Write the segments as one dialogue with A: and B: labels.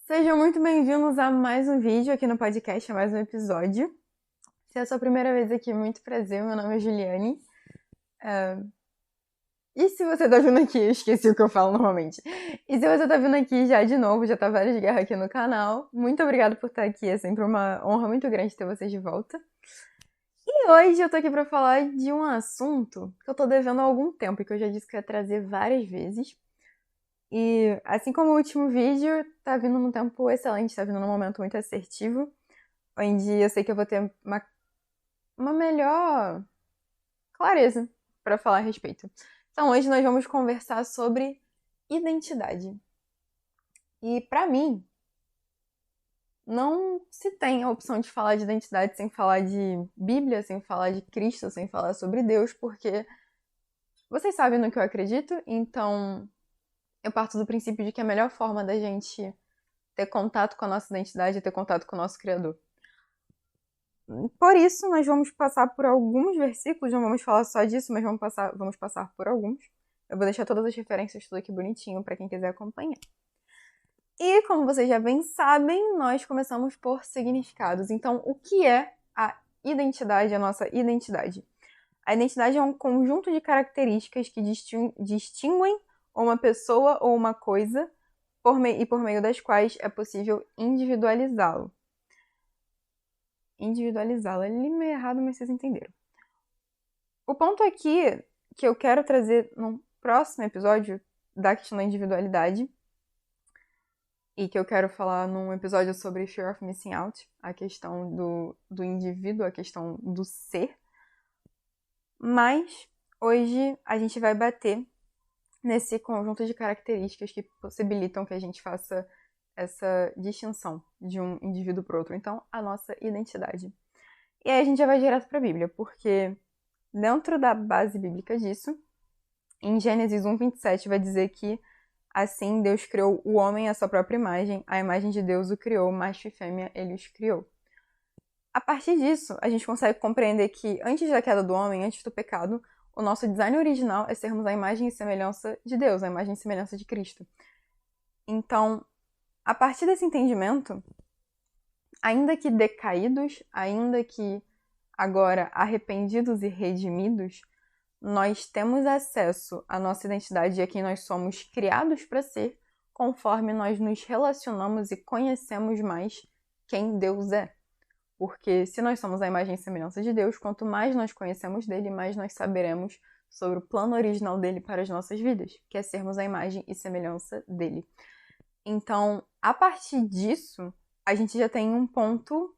A: Sejam muito bem-vindos a mais um vídeo aqui no podcast, a mais um episódio. Se é a sua primeira vez aqui, muito prazer, meu nome é Juliane. E se você tá vindo aqui, eu esqueci o que eu falo normalmente. E se você tá vindo aqui já de novo, já tá várias guerras aqui no canal, muito obrigada por estar aqui, é sempre uma honra muito grande ter vocês de volta. E hoje eu tô aqui pra falar de um assunto que eu tô devendo há algum tempo e que eu já disse que eu ia trazer várias vezes. E assim como o último vídeo, tá vindo num tempo excelente, tá vindo num momento muito assertivo, onde eu sei que eu vou ter uma melhor clareza para falar a respeito. Então hoje nós vamos conversar sobre identidade. E para mim, não se tem a opção de falar de identidade sem falar de Bíblia, sem falar de Cristo, sem falar sobre Deus, porque vocês sabem no que eu acredito, então eu parto do princípio de que a melhor forma da gente ter contato com a nossa identidade é ter contato com o nosso Criador. Por isso, nós vamos passar por alguns versículos, não vamos falar só disso, mas vamos passar por alguns. Eu vou deixar todas as referências tudo aqui bonitinho para quem quiser acompanhar. E, como vocês já bem sabem, nós começamos por significados. Então, o que é a identidade, a nossa identidade? A identidade é um conjunto de características que distinguem uma pessoa ou uma coisa por meio das quais é possível individualizá-lo. Individualizá-la. Ele meio errado, mas vocês entenderam. O ponto aqui que eu quero trazer no próximo episódio da questão da individualidade e que eu quero falar num episódio sobre Fear of Missing Out, a questão do indivíduo, a questão do ser. Mas hoje a gente vai bater nesse conjunto de características que possibilitam que a gente faça essa distinção de um indivíduo para outro. Então, a nossa identidade. E aí a gente já vai direto para a Bíblia, porque dentro da base bíblica disso, em Gênesis 1:27 vai dizer que assim Deus criou o homem à sua própria imagem, a imagem de Deus o criou, macho e fêmea ele os criou. A partir disso, a gente consegue compreender que antes da queda do homem, antes do pecado, o nosso design original é sermos a imagem e semelhança de Deus, a imagem e semelhança de Cristo. Então, a partir desse entendimento, ainda que decaídos, ainda que agora arrependidos e redimidos, nós temos acesso à nossa identidade e a quem nós somos criados para ser, conforme nós nos relacionamos e conhecemos mais quem Deus é. Porque se nós somos a imagem e semelhança de Deus, quanto mais nós conhecemos dele, mais nós saberemos sobre o plano original dele para as nossas vidas, que é sermos a imagem e semelhança dele. Então, a partir disso, a gente já tem um ponto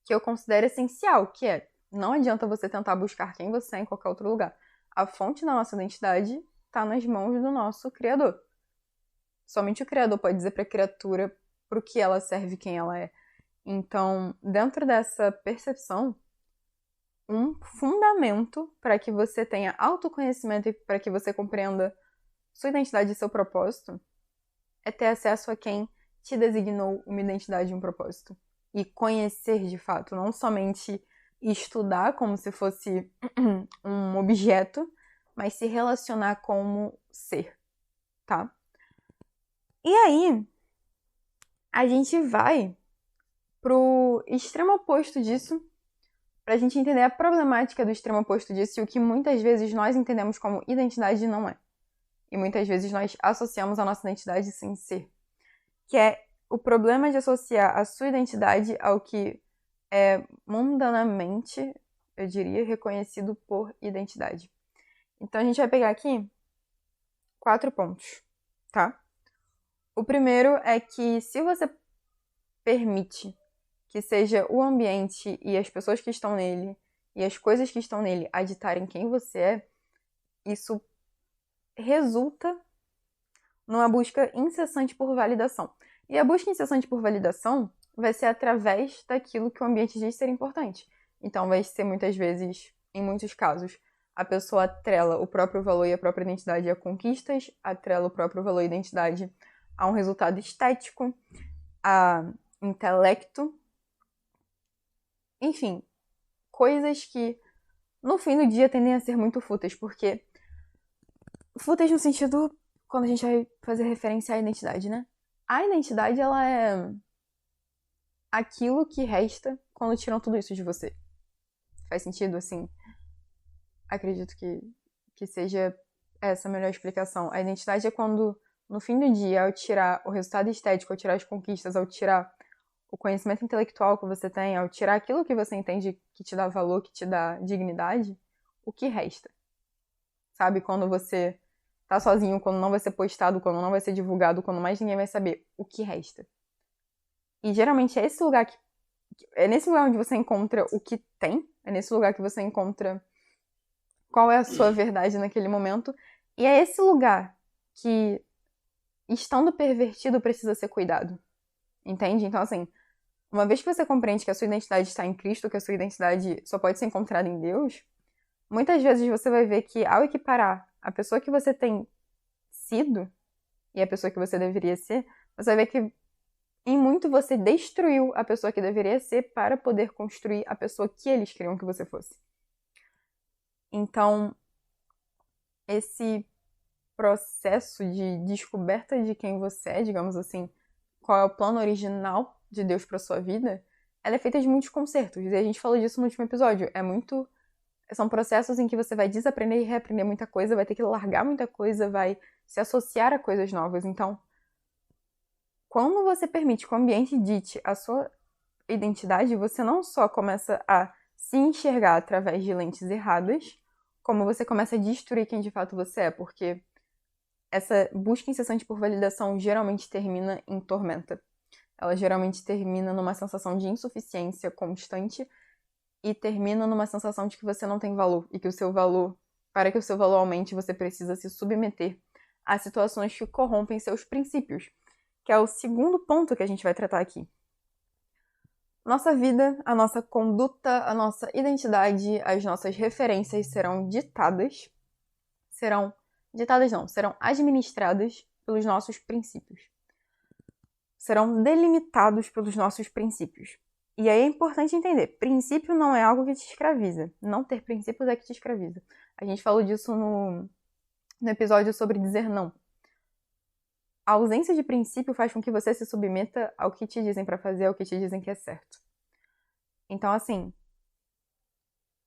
A: que eu considero essencial, que é, não adianta você tentar buscar quem você é em qualquer outro lugar. A fonte da nossa identidade está nas mãos do nosso Criador. Somente o Criador pode dizer para a criatura para o que ela serve e quem ela é. Então, dentro dessa percepção, um fundamento para que você tenha autoconhecimento e para que você compreenda sua identidade e seu propósito é ter acesso a quem te designou uma identidade e um propósito. E conhecer de fato, não somente estudar como se fosse um objeto, mas se relacionar como ser, tá? E aí, a gente vai pro extremo oposto disso, pra gente entender a problemática do extremo oposto disso e o que muitas vezes nós entendemos como identidade não é. E muitas vezes nós associamos a nossa identidade sem ser. Que é o problema de associar a sua identidade ao que é mundanamente, eu diria, reconhecido por identidade. Então a gente vai pegar aqui 4 pontos, tá? O primeiro é que se você permite que seja o ambiente e as pessoas que estão nele e as coisas que estão nele a ditarem quem você é, isso resulta numa busca incessante por validação. E a busca incessante por validação vai ser através daquilo que o ambiente diz ser importante. Então vai ser muitas vezes, em muitos casos, a pessoa atrela o próprio valor e a própria identidade a conquistas, atrela o próprio valor e identidade a um resultado estético, a intelecto, enfim, coisas que no fim do dia tendem a ser muito fúteis, porque fúteis no sentido quando a gente vai fazer referência à identidade, né? A identidade, ela é aquilo que resta quando tiram tudo isso de você. Faz sentido, assim? Acredito que seja essa a melhor explicação. A identidade é quando, no fim do dia, ao tirar o resultado estético, ao tirar as conquistas, ao tirar o conhecimento intelectual que você tem, ao tirar aquilo que você entende que te dá valor, que te dá dignidade, o que resta? Sabe? Quando você tá sozinho, quando não vai ser postado, quando não vai ser divulgado, quando mais ninguém vai saber, o que resta? E geralmente é esse lugar é nesse lugar onde você encontra o que tem, é nesse lugar que você encontra qual é a sua verdade naquele momento, e é esse lugar que, estando pervertido, precisa ser cuidado. Entende? Então, assim, uma vez que você compreende que a sua identidade está em Cristo, que a sua identidade só pode ser encontrada em Deus, muitas vezes você vai ver que, ao equiparar a pessoa que você tem sido e a pessoa que você deveria ser, você vai ver que, em muito, você destruiu a pessoa que deveria ser para poder construir a pessoa que eles queriam que você fosse. Então, esse processo de descoberta de quem você é, digamos assim, qual é o plano original de Deus para sua vida, ela é feita de muitos concertos. E a gente falou disso no último episódio. São processos em que você vai desaprender e reaprender muita coisa, vai ter que largar muita coisa, vai se associar a coisas novas. Então, quando você permite que o ambiente dite a sua identidade, você não só começa a se enxergar através de lentes erradas, como você começa a destruir quem de fato você é, porque essa busca incessante por validação geralmente termina em tormenta. Ela geralmente termina numa sensação de insuficiência constante e termina numa sensação de que você não tem valor e que para que o seu valor aumente, você precisa se submeter a situações que corrompem seus princípios, que é o segundo ponto que a gente vai tratar aqui. Nossa vida, a nossa conduta, a nossa identidade, as nossas referências serão serão administradas pelos nossos princípios. Serão delimitados pelos nossos princípios. E aí é importante entender, princípio não é algo que te escraviza. Não ter princípios é que te escraviza. A gente falou disso no episódio sobre dizer não. A ausência de princípio faz com que você se submeta ao que te dizem para fazer, ao que te dizem que é certo. Então, assim,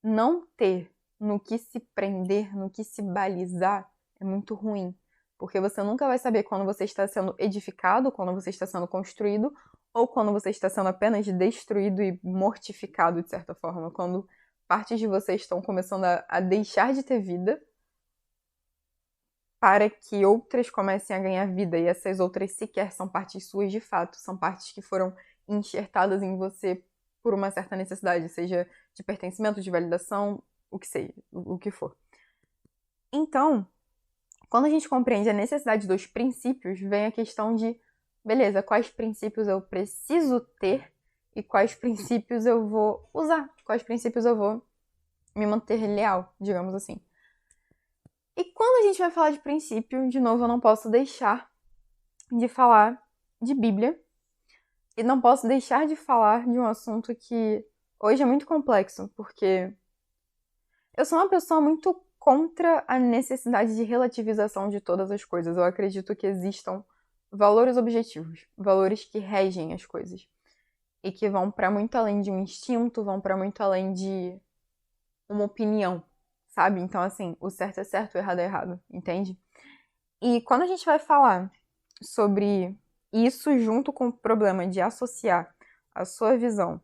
A: não ter no que se prender, no que se balizar, é muito ruim. Porque você nunca vai saber quando você está sendo edificado, quando você está sendo construído, ou quando você está sendo apenas destruído e mortificado, de certa forma. Quando partes de você estão começando a deixar de ter vida para que outras comecem a ganhar vida. E essas outras sequer são partes suas de fato. São partes que foram enxertadas em você por uma certa necessidade, seja de pertencimento, de validação, o que seja, o que for. Então, quando a gente compreende a necessidade dos princípios, vem a questão de, beleza, quais princípios eu preciso ter e quais princípios eu vou usar, quais princípios eu vou me manter leal, digamos assim. E quando a gente vai falar de princípio, de novo, eu não posso deixar de falar de Bíblia e não posso deixar de falar de um assunto que hoje é muito complexo, porque eu sou uma pessoa muito contra a necessidade de relativização de todas as coisas. Eu acredito que existam valores objetivos, valores que regem as coisas e que vão para muito além de um instinto, vão para muito além de uma opinião, sabe? Então, assim, o certo é certo, o errado é errado, entende? E quando a gente vai falar sobre isso junto com o problema de associar a sua visão,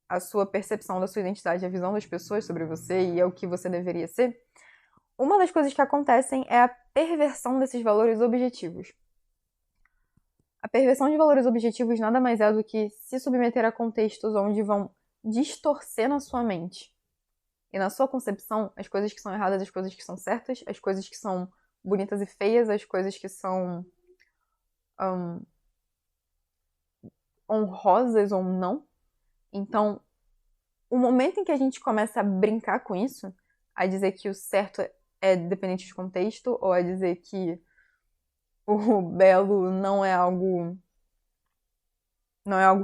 A: a sua percepção da sua identidade, a visão das pessoas sobre você e é o que você deveria ser, uma das coisas que acontecem é a perversão desses valores objetivos. A perversão de valores objetivos nada mais é do que se submeter a contextos onde vão distorcer na sua mente e na sua concepção as coisas que são erradas, as coisas que são certas, as coisas que são bonitas e feias, as coisas que são honrosas ou não. Então, o momento em que a gente começa a brincar com isso, a dizer que o certo é dependente de contexto, ou a dizer que o belo não é algo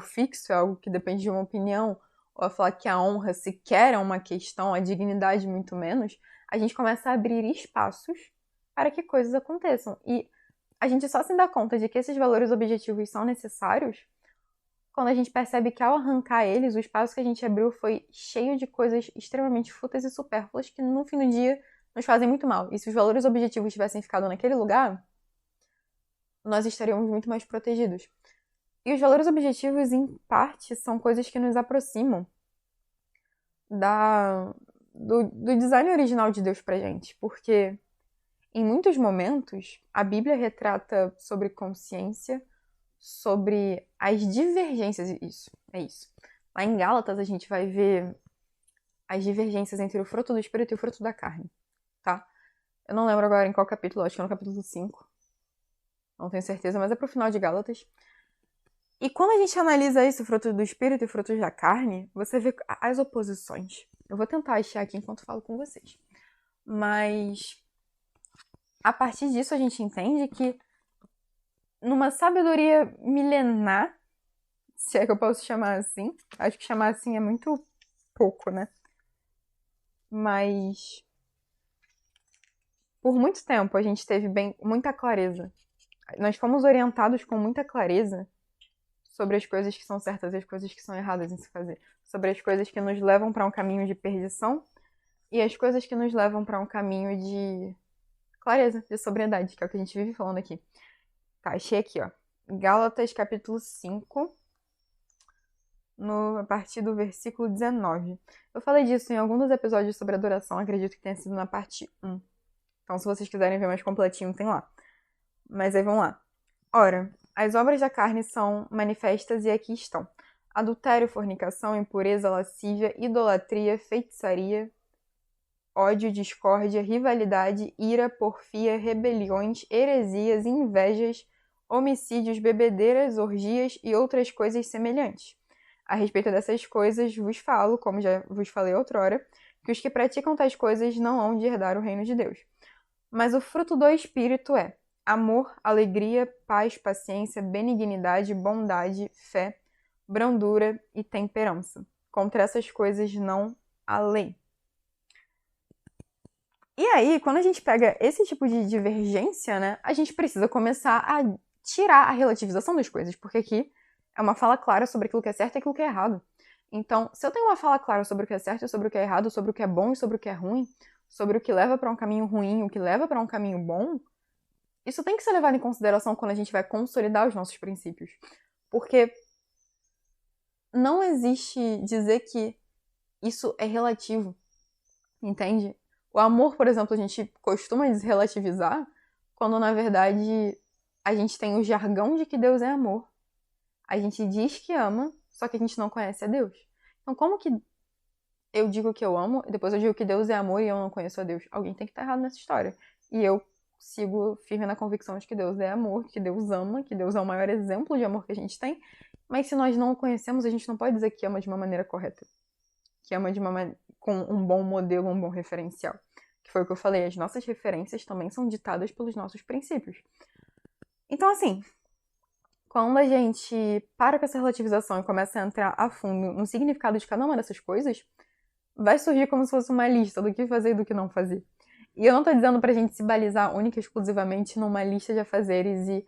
A: fixo, é algo que depende de uma opinião, ou a falar que a honra sequer é uma questão, a dignidade muito menos, a gente começa a abrir espaços para que coisas aconteçam. E a gente só se dá conta de que esses valores objetivos são necessários quando a gente percebe que ao arrancar eles, o espaço que a gente abriu foi cheio de coisas extremamente fúteis e supérfluas que no fim do dia nos fazem muito mal. E se os valores objetivos tivessem ficado naquele lugar, nós estaríamos muito mais protegidos. E os valores objetivos, em parte, são coisas que nos aproximam do design original de Deus pra gente. Porque, em muitos momentos, a Bíblia retrata sobre consciência, sobre as divergências. Isso, é isso. Lá em Gálatas, a gente vai ver as divergências entre o fruto do Espírito e o fruto da carne, tá? Eu não lembro agora em qual capítulo, acho que é no capítulo 5. Não tenho certeza, mas é pro final de Gálatas. E quando a gente analisa isso, fruto do espírito e frutos da carne, você vê as oposições. Eu vou tentar achar aqui enquanto falo com vocês. Mas a partir disso a gente entende que numa sabedoria milenar, se é que eu posso chamar assim, acho que chamar assim é muito pouco, né? Mas por muito tempo a gente teve muita clareza. Nós fomos orientados com muita clareza sobre as coisas que são certas e as coisas que são erradas em se fazer. Sobre as coisas que nos levam para um caminho de perdição e as coisas que nos levam para um caminho de clareza, de sobriedade, que é o que a gente vive falando aqui. Tá, achei aqui, ó. Gálatas, capítulo 5, a partir do versículo 19. Eu falei disso em algum dos episódios sobre adoração, acredito que tenha sido na parte 1. Então, se vocês quiserem ver mais completinho, tem lá. Mas aí, vamos lá. Ora, as obras da carne são manifestas e aqui estão: adultério, fornicação, impureza, lascívia, idolatria, feitiçaria, ódio, discórdia, rivalidade, ira, porfia, rebeliões, heresias, invejas, homicídios, bebedeiras, orgias e outras coisas semelhantes. A respeito dessas coisas vos falo, como já vos falei outrora, que os que praticam tais coisas não hão de herdar o reino de Deus. Mas o fruto do Espírito é amor, alegria, paz, paciência, benignidade, bondade, fé, brandura e temperança. Contra essas coisas não há lei. E aí, quando a gente pega esse tipo de divergência, né, a gente precisa começar a tirar a relativização das coisas, porque aqui é uma fala clara sobre aquilo que é certo e aquilo que é errado. Então, se eu tenho uma fala clara sobre o que é certo e sobre o que é errado, sobre o que é bom e sobre o que é ruim, sobre o que leva para um caminho ruim e o que leva para um caminho bom, isso tem que ser levado em consideração quando a gente vai consolidar os nossos princípios. Porque não existe dizer que isso é relativo, entende? O amor, por exemplo, a gente costuma desrelativizar quando, na verdade, a gente tem o jargão de que Deus é amor. A gente diz que ama, só que a gente não conhece a Deus. Então, como que eu digo que eu amo e depois eu digo que Deus é amor e eu não conheço a Deus? Alguém tem que estar errado nessa história. E eu sigo firme na convicção de que Deus é amor, que Deus ama, que Deus é o maior exemplo de amor que a gente tem. Mas se nós não o conhecemos, a gente não pode dizer que ama de uma maneira correta. Que ama com um bom modelo, um bom referencial. Que foi o que eu falei, as nossas referências também são ditadas pelos nossos princípios. Então, assim, quando a gente para com essa relativização e começa a entrar a fundo no significado de cada uma dessas coisas, vai surgir como se fosse uma lista do que fazer e do que não fazer. E eu não tô dizendo pra gente se balizar única e exclusivamente numa lista de afazeres e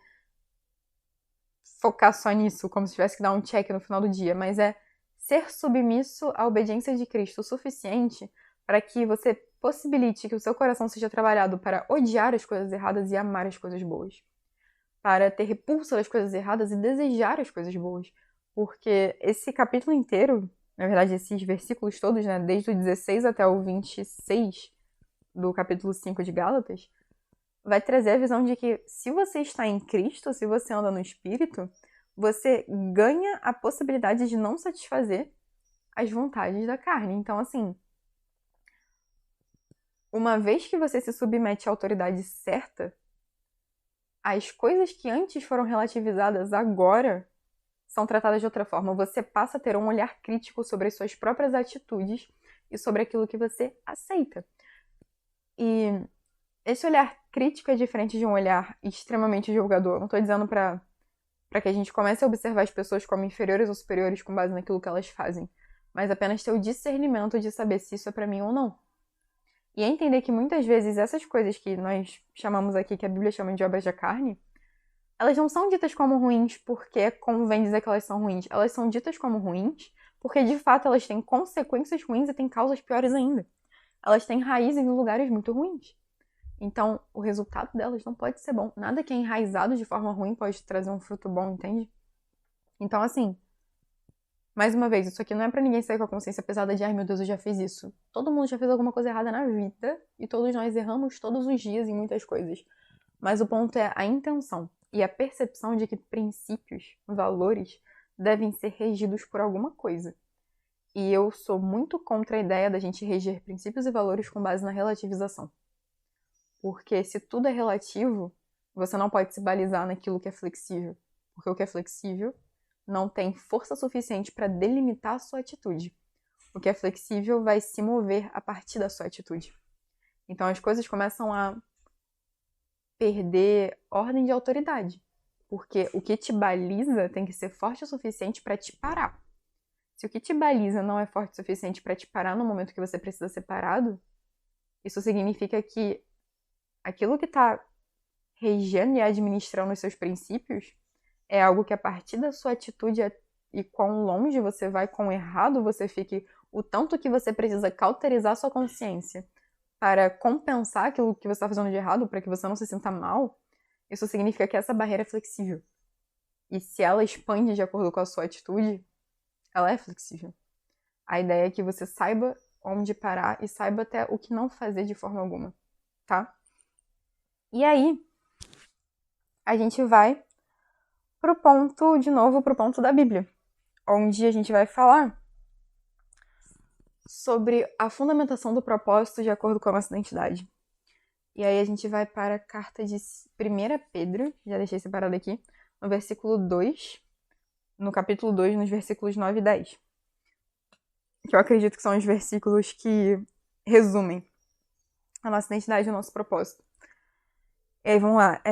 A: focar só nisso, como se tivesse que dar um check no final do dia, mas é ser submisso à obediência de Cristo o suficiente para que você possibilite que o seu coração seja trabalhado para odiar as coisas erradas e amar as coisas boas. Para ter repulsa das coisas erradas e desejar as coisas boas. Porque esse capítulo inteiro, na verdade, esses versículos todos, né, desde o 16 até o 26 do capítulo 5 de Gálatas, vai trazer a visão de que se você está em Cristo, se você anda no Espírito, você ganha a possibilidade de não satisfazer as vontades da carne. Então, assim, uma vez que você se submete à autoridade certa, as coisas que antes foram relativizadas agora são tratadas de outra forma. Você passa a ter um olhar crítico sobre as suas próprias atitudes e sobre aquilo que você aceita. E esse olhar crítico é diferente de um olhar extremamente julgador. Não estou dizendo para que a gente comece a observar as pessoas como inferiores ou superiores com base naquilo que elas fazem, mas apenas ter o discernimento de saber se isso é para mim ou não. E entender que muitas vezes essas coisas que nós chamamos aqui, que a Bíblia chama de obras da carne, elas não são ditas como ruins porque convém dizer que elas são ruins. Elas são ditas como ruins porque, de fato, elas têm consequências ruins e têm causas piores ainda. Elas têm raízes em lugares muito ruins. Então, o resultado delas não pode ser bom. Nada que é enraizado de forma ruim pode trazer um fruto bom, entende? Então, assim, mais uma vez, isso aqui não é pra ninguém sair com a consciência pesada de ai meu Deus, eu já fiz isso. Todo mundo já fez alguma coisa errada na vida e todos nós erramos todos os dias em muitas coisas. Mas o ponto é a intenção e a percepção de que princípios, valores, devem ser regidos por alguma coisa. E eu sou muito contra a ideia da gente reger princípios e valores com base na relativização. Porque se tudo é relativo, você não pode se balizar naquilo que é flexível. Porque o que é flexível não tem força suficiente para delimitar a sua atitude. O que é flexível vai se mover a partir da sua atitude. Então as coisas começam a perder ordem de autoridade. Porque o que te baliza tem que ser forte o suficiente para te parar. Se o que te baliza não é forte o suficiente para te parar no momento que você precisa ser parado, isso significa que aquilo que está regendo e administrando os seus princípios é algo que a partir da sua atitude e quão longe você vai, quão errado você fique, o tanto que você precisa cauterizar sua consciência para compensar aquilo que você está fazendo de errado, para que você não se sinta mal, isso significa que essa barreira é flexível. E se ela expande de acordo com a sua atitude, ela é flexível. A ideia é que você saiba onde parar e saiba até o que não fazer de forma alguma, tá? E aí, a gente vai pro ponto, de novo, pro ponto da Bíblia, onde a gente vai falar sobre a fundamentação do propósito de acordo com a nossa identidade. E aí a gente vai para a carta de 1 Pedro, já deixei separado aqui, no versículo 2, no capítulo 2, nos versículos 9 e 10. Que eu acredito que são os versículos que resumem a nossa identidade e o nosso propósito. E aí, vamos lá.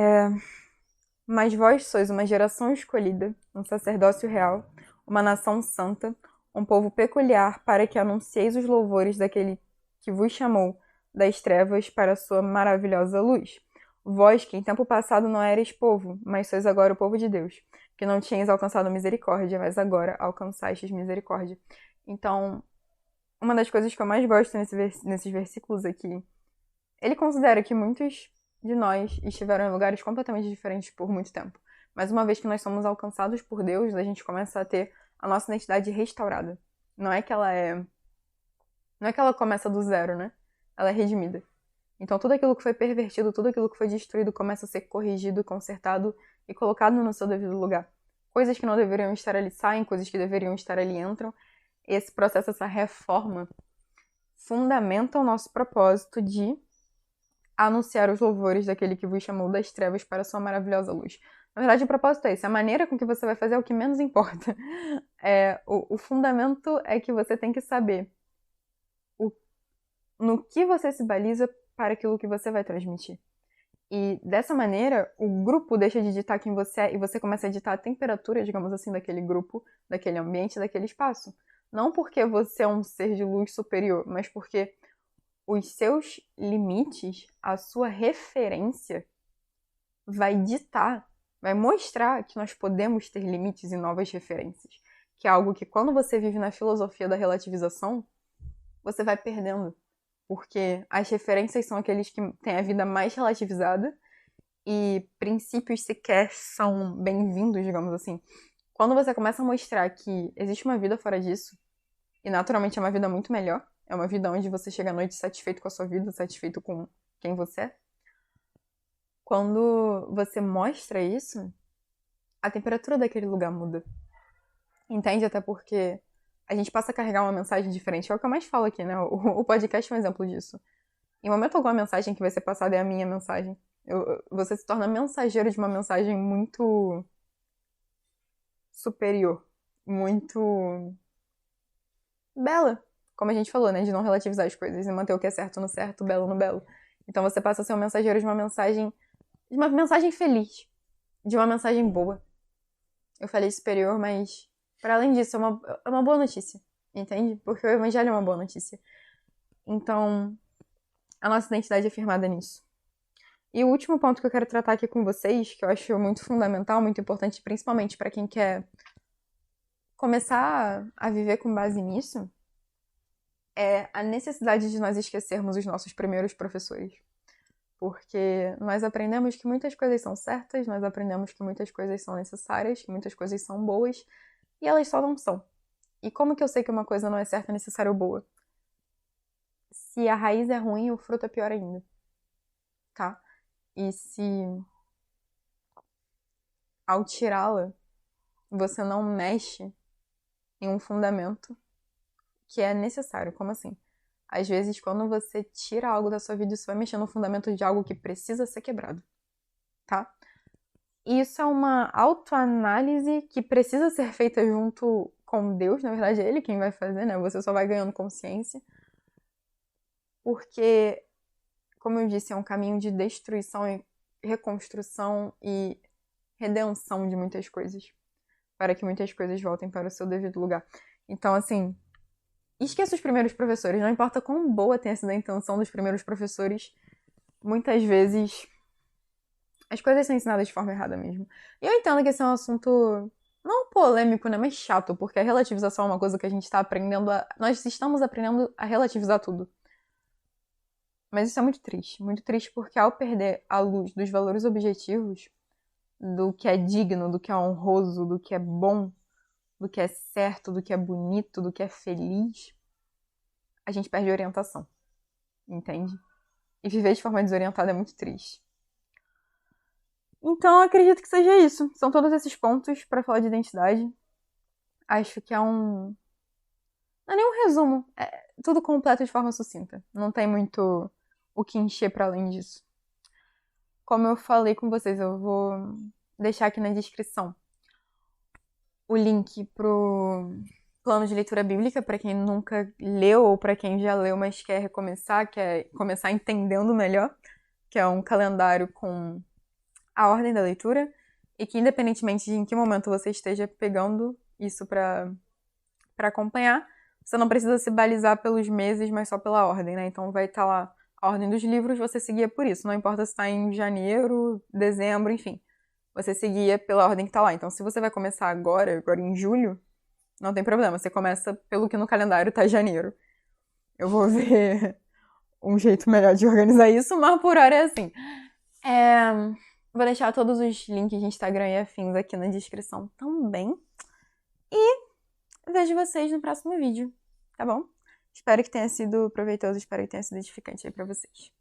A: Mas vós sois uma geração escolhida, um sacerdócio real, uma nação santa, um povo peculiar, para que anuncieis os louvores daquele que vos chamou das trevas para a sua maravilhosa luz. Vós, que em tempo passado não erais povo, mas sois agora o povo de Deus, que não tinhais alcançado misericórdia, mas agora alcançastes misericórdia. Então, uma das coisas que eu mais gosto nesses versículos aqui, ele considera que muitos de nós estiveram em lugares completamente diferentes por muito tempo. Mas uma vez que nós somos alcançados por Deus, a gente começa a ter a nossa identidade restaurada. Não é que ela começa do zero, né? Ela é redimida. Então tudo aquilo que foi pervertido, tudo aquilo que foi destruído começa a ser corrigido, consertado e colocado no seu devido lugar. Coisas que não deveriam estar ali saem, coisas que deveriam estar ali entram. Esse processo, essa reforma, fundamenta o nosso propósito de anunciar os louvores daquele que vos chamou das trevas para a sua maravilhosa luz. Na verdade, o propósito é esse. A maneira com que você vai fazer é o que menos importa. O fundamento é que você tem que saber no que você se baliza para aquilo que você vai transmitir. E dessa maneira, o grupo deixa de ditar quem você é e você começa a ditar a temperatura, digamos assim, daquele grupo, daquele ambiente, daquele espaço. Não porque você é um ser de luz superior, mas porque os seus limites, a sua referência, vai ditar, vai mostrar que nós podemos ter limites e novas referências. Que é algo que quando você vive na filosofia da relativização, você vai perdendo. Porque as referências são aqueles que têm a vida mais relativizada e princípios sequer são bem-vindos, digamos assim. Quando você começa a mostrar que existe uma vida fora disso, e naturalmente é uma vida muito melhor, é uma vida onde você chega à noite satisfeito com a sua vida, satisfeito com quem você é. Quando você mostra isso, a temperatura daquele lugar muda. Entende? Até porque a gente passa a carregar uma mensagem diferente. É o que eu mais falo aqui, né? O podcast é um exemplo disso. Em momento algum, a mensagem que vai ser passada é a minha mensagem. Você se torna mensageiro de uma mensagem muito superior. Muito bela. Como a gente falou, né? De não relativizar as coisas e manter o que é certo no certo, o belo no belo. Então você passa a ser um mensageiro de uma mensagem feliz. De uma mensagem boa. Eu falei superior, mas para além disso, é uma boa notícia. Entende? Porque o evangelho é uma boa notícia. Então, a nossa identidade é firmada nisso. E o último ponto que eu quero tratar aqui com vocês, que eu acho muito fundamental, muito importante, principalmente para quem quer começar a viver com base nisso, é a necessidade de nós esquecermos os nossos primeiros professores. Porque nós aprendemos que muitas coisas são certas, nós aprendemos que muitas coisas são necessárias, que muitas coisas são boas, e elas só não são. E como que eu sei que uma coisa não é certa, necessária ou boa? Se a raiz é ruim, o fruto é pior ainda, tá? E se ao tirá-la, você não mexe em um fundamento que é necessário. Como assim? Às vezes, quando você tira algo da sua vida, isso vai mexer no fundamento de algo que precisa ser quebrado, tá? Isso é uma autoanálise que precisa ser feita junto com Deus, na verdade é Ele quem vai fazer, né? Você só vai ganhando consciência. Porque, como eu disse, é um caminho de destruição e reconstrução e redenção de muitas coisas. Para que muitas coisas voltem para o seu devido lugar. Então, assim, esqueça os primeiros professores. Não importa quão boa tenha sido a intenção dos primeiros professores, muitas vezes as coisas são ensinadas de forma errada mesmo. E eu entendo que esse é um assunto não polêmico, né, mas chato, porque a relativização é uma coisa que a gente está aprendendo a... Nós estamos aprendendo a relativizar tudo. Mas isso é muito triste porque ao perder a luz dos valores objetivos, do que é digno, do que é honroso, do que é bom, do que é certo, do que é bonito, do que é feliz, a gente perde a orientação, entende? E viver de forma desorientada é muito triste. Então, eu acredito que seja isso. São todos esses pontos para falar de identidade. Acho que é um... Não é nem um resumo. É tudo completo de forma sucinta. Não tem muito o que encher para além disso. Como eu falei com vocês, eu vou deixar aqui na descrição o link pro plano de leitura bíblica para quem nunca leu ou para quem já leu, mas quer recomeçar, quer começar entendendo melhor, que é um calendário com a ordem da leitura e que independentemente de em que momento você esteja pegando isso para acompanhar, você não precisa se balizar pelos meses, mas só pela ordem, né? Então vai estar lá a ordem dos livros, você seguia por isso. Não importa se está em janeiro, dezembro, enfim. Você seguia pela ordem que está lá. Então se você vai começar agora em julho, não tem problema. Você começa pelo que no calendário tá janeiro. Eu vou ver um jeito melhor de organizar isso, mas por hora é assim. Vou deixar todos os links de Instagram e afins aqui na descrição também. E vejo vocês no próximo vídeo, tá bom? Espero que tenha sido proveitoso, espero que tenha sido edificante aí pra vocês.